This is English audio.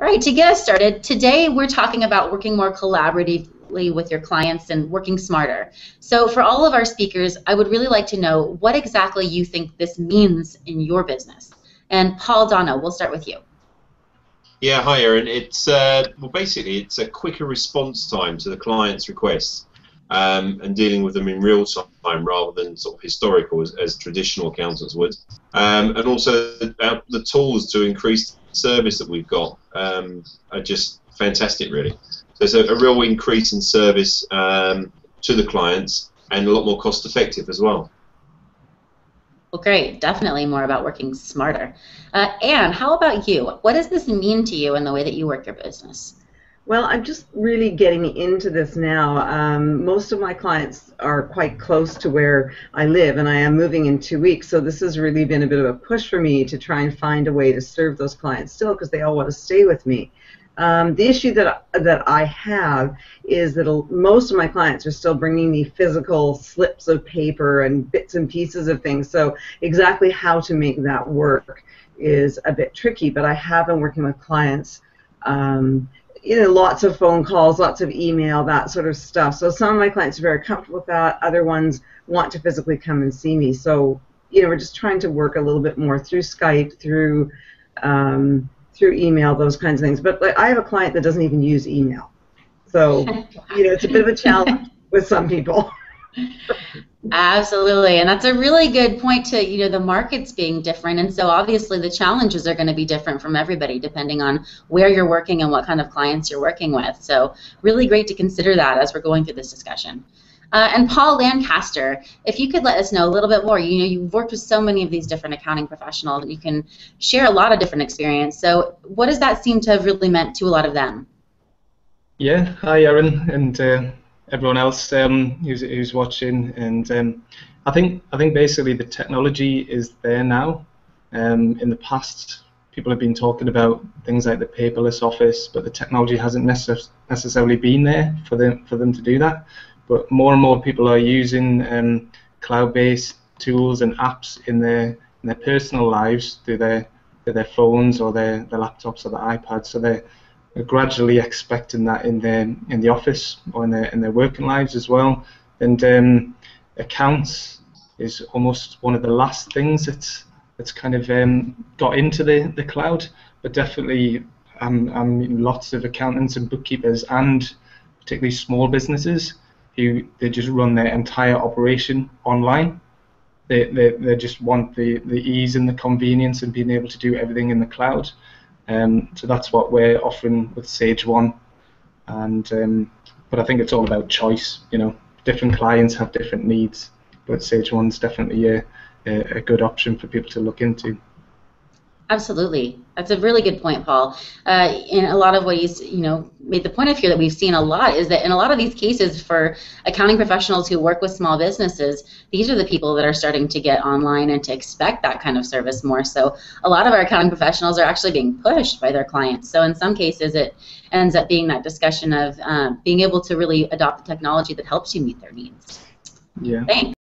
All right, to get us started, today we're talking about working more collaboratively with your clients and working smarter. So for all of our speakers, I would really like to know what exactly you think this means in your business. And Paul Dono, we'll start with you. Yeah, hi Erin. It's well, basically it's a quicker response time to the client's requests and dealing with them in real time rather than sort of historical as traditional accountants would. And also the tools to increase the service that we've got are just fantastic, really. So it's a real increase in service to the clients and a lot more cost effective as well. Well, great. Definitely more about working smarter. Anne, how about you? What does this mean to you in the way that you work your business? Well, I'm just really getting into this now. Most of my clients are quite close to where I live, and I am moving in 2 weeks, so this has really been a bit of a push for me to try and find a way to serve those clients still, because they all want to stay with me. The issue that I have is that most of my clients are still bringing me physical slips of paper and bits and pieces of things, so exactly how to make that work is a bit tricky, but I have been working with clients lots of phone calls, lots of email, that sort of stuff. So some of my clients are very comfortable with that. Other ones want to physically come and see me. So, we're just trying to work a little bit more through Skype, through email, those kinds of things. But I have a client that doesn't even use email. So, it's a bit of a challenge with some people. Absolutely, and that's a really good point to, the markets being different, and so obviously the challenges are going to be different from everybody depending on where you're working and what kind of clients you're working with. So really great to consider that as we're going through this discussion. And Paul Lancaster, if you could let us know a little bit more, you've worked with so many of these different accounting professionals, and you can share a lot of different experience. So what does that seem to have really meant to a lot of them? Yeah, hi Erin, and everyone else who's watching, and I think basically the technology is there now. In the past, people have been talking about things like the paperless office, but the technology hasn't necessarily been there for them to do that. But more and more people are using cloud-based tools and apps in their personal lives through their phones or their laptops or their iPads. So they're gradually expecting that in the office or in their working lives as well. And accounts is almost one of the last things that's kind of got into the cloud. But definitely, lots of accountants and bookkeepers, and particularly small businesses, who they just run their entire operation online. They just want the ease and the convenience and being able to do everything in the cloud. So that's what we're offering with Sage 1, and but I think it's all about choice. Different clients have different needs, but Sage 1's definitely a good option for people to look into. Absolutely. That's a really good point, Paul. In a lot of ways, made the point of here that we've seen a lot is that in a lot of these cases for accounting professionals who work with small businesses, these are the people that are starting to get online and to expect that kind of service more. So a lot of our accounting professionals are actually being pushed by their clients. So in some cases, it ends up being that discussion of being able to really adopt the technology that helps you meet their needs. Yeah. Thanks.